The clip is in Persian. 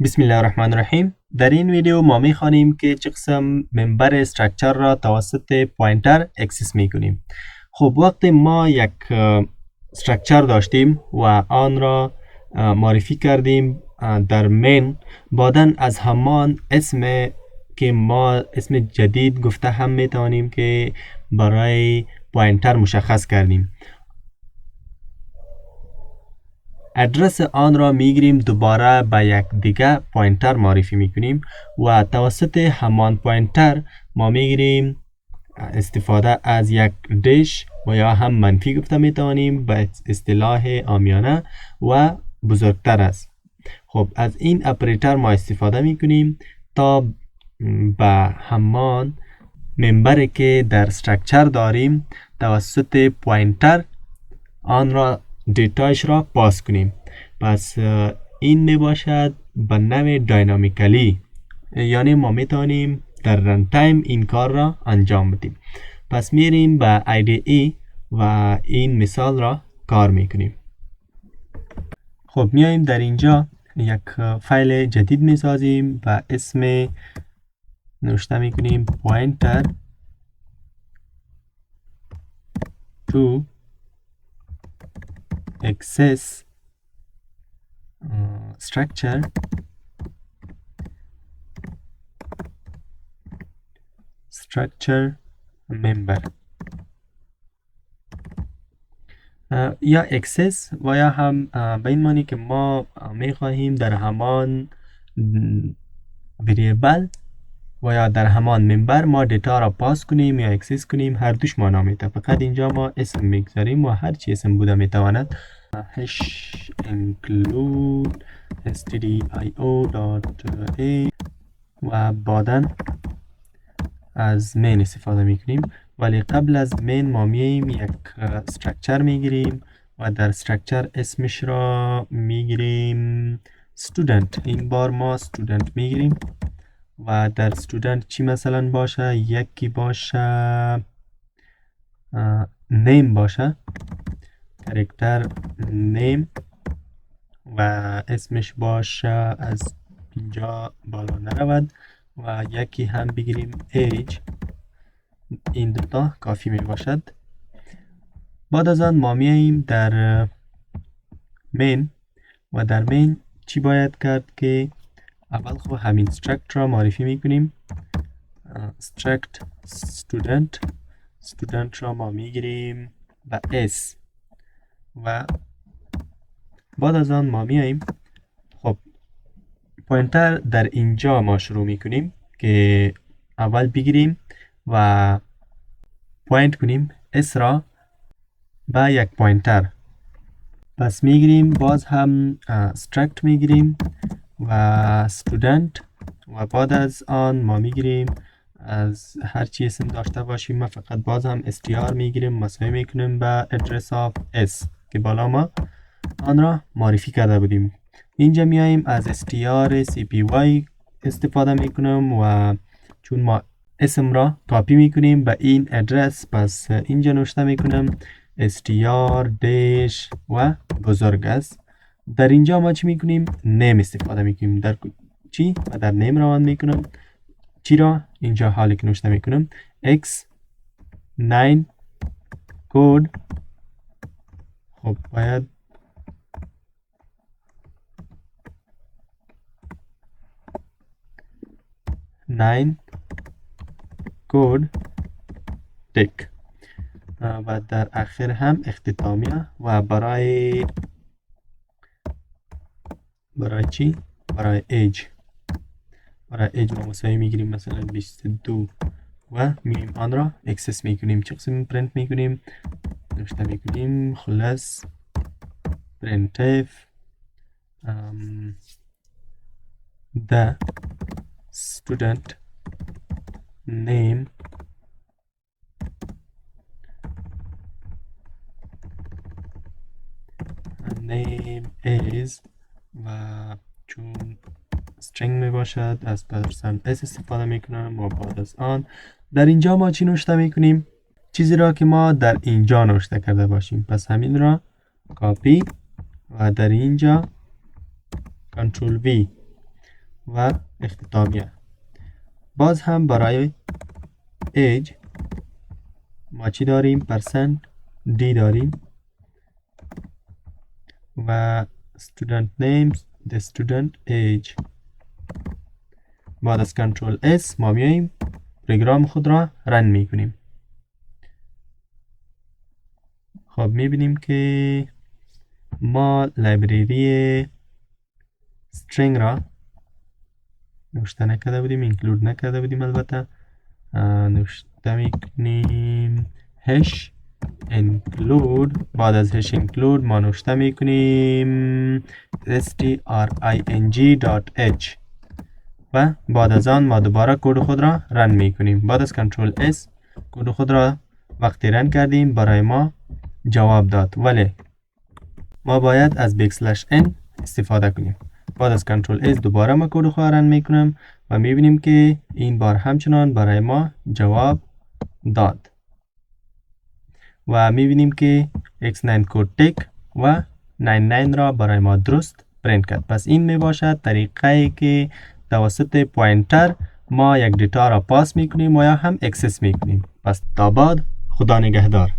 بسم الله الرحمن الرحیم. در این ویدیو ما می‌خوانیم که چه قسم منبر استراکچر را توسط پوینتر اکسس می‌کنیم. خب وقتی ما یک استراکچر داشتیم و آن را معرفی کردیم در مین، بعداً از همان اسم که ما اسم جدید گفته هم میتوانیم که برای پوینتر مشخص کردیم. ادرس آن را میگیریم، دوباره به یک دیگه پوینتر معرفی میکنیم و توسط همان پوینتر ما میگیریم استفاده از یک دش و یا هم منفی گفته میتوانیم به اصطلاح عامیانه و بزرگتر است. خب از این اپراتور ما استفاده میکنیم تا به همان منبری که در استراکچر داریم توسط پوینتر آن را دیتایش را پاس کنیم. پس این می باشد به نوع داینامیکلی، یعنی ما میتونیم در رن تایم این کار را انجام بدیم. پس میریم به IDE و این مثال را کار میکنیم. خب میایم در اینجا یک فایل جدید میسازیم و اسم نوشته میکنیم پوینتر to access structure member یا access و یا هم به این معنی که ما میخواهیم در همان وریبل و یا در همان منبر ما دیتا را پاس کنیم یا اکسس کنیم، هر دوش معنا میده. فقط اینجا ما اسم میگذاریم و هر چی اسم بوده میتواند hash include stdio.a و بعدا از مین استفاده میکنیم. ولی قبل از مین ما میاییم یک استراکچر میگیریم و در استراکچر اسمش را میگیریم student. این بار ما student میگیریم و در student چی مثلا باشه؟ یکی باشه name باشه، کرکتر name و اسمش باشه از اینجا بالا نرود و یکی هم بگیریم age. این دوتا کافی می باشد. بعد از آن ما میاییم در مین و در مین چی باید کرد که اول خب همین struct را معرفی میکنیم. struct student را ما میگیریم و s و بعد از آن ما میاییم. خب پوینتر در اینجا ما شروع میکنیم که اول بگیریم و پوینت کنیم s را به یک پوینتر. پس میگیریم باز هم struct میگیریم و student و بعد از آن ما میگیریم از هر چی اسم داشته باشیم. ما فقط باز هم str میگیریم، مساوی میکنیم به address of s که بالا ما آن را معرفی کرده بودیم. اینجا میاییم از str cpy استفاده میکنم و چون ما اسم را کاپی میکنیم به این ادرس، پس اینجا نوشته میکنم str dash و بزرگ است. در اینجا ما چی میکنیم؟ نیم استفاده میکنیم. در چی؟ و در نیم روان میکنم. چی را؟ اینجا حالی که نوشته میکنم x9 کد. خب باید nine کد تک و در آخر هم اختتامیه و برای چی؟ برای ایج ما مساوی میگیریم مثلا 22 و میگیم آن را اکسس میکنیم. چه قسم پرینت میکنیم؟ نوشته میکنیم خلاص printf the student name is و چون string می باشد از پرسنت s استفاده میکنم و بعد از آن در اینجا ما چی نوشته میکنیم؟ چیزی را که ما در اینجا نوشته کرده باشیم. پس همین را کاپی و در اینجا کنترل V و اختتامیه. باز هم برای ایج ما چی داریم؟ پرسنت دی داریم و student names the student age. بعد از کنترل اس ما میاییم پروگرام خود را رن میکنیم. خب میبینیم که ما لایبرری string را نوشته نکرده بودیم، اینکلود نکرده بودیم. البته نوشته میکنیم هش include. بعد از هش include ما نوشته میکنیم string.h و بعد از آن ما دوباره کد خود را رن میکنیم. بعد از کنترل اس کد خود را وقتی رن کردیم برای ما جواب داد، ولی ما باید از n استفاده کنیم. بعد از کنترل اس دوباره ما کد خود را رن میکنم و میبینیم که این بار همچنان برای ما جواب داد و میبینیم که x9 کد تک و 99 را برای ما درست پرینت کرد. پس این میباشد طریقه که توسط پوینتر ما یک دیتا را پاس میکنیم و یا هم اکسس میکنیم. پس تا بعد، خدا نگهدار.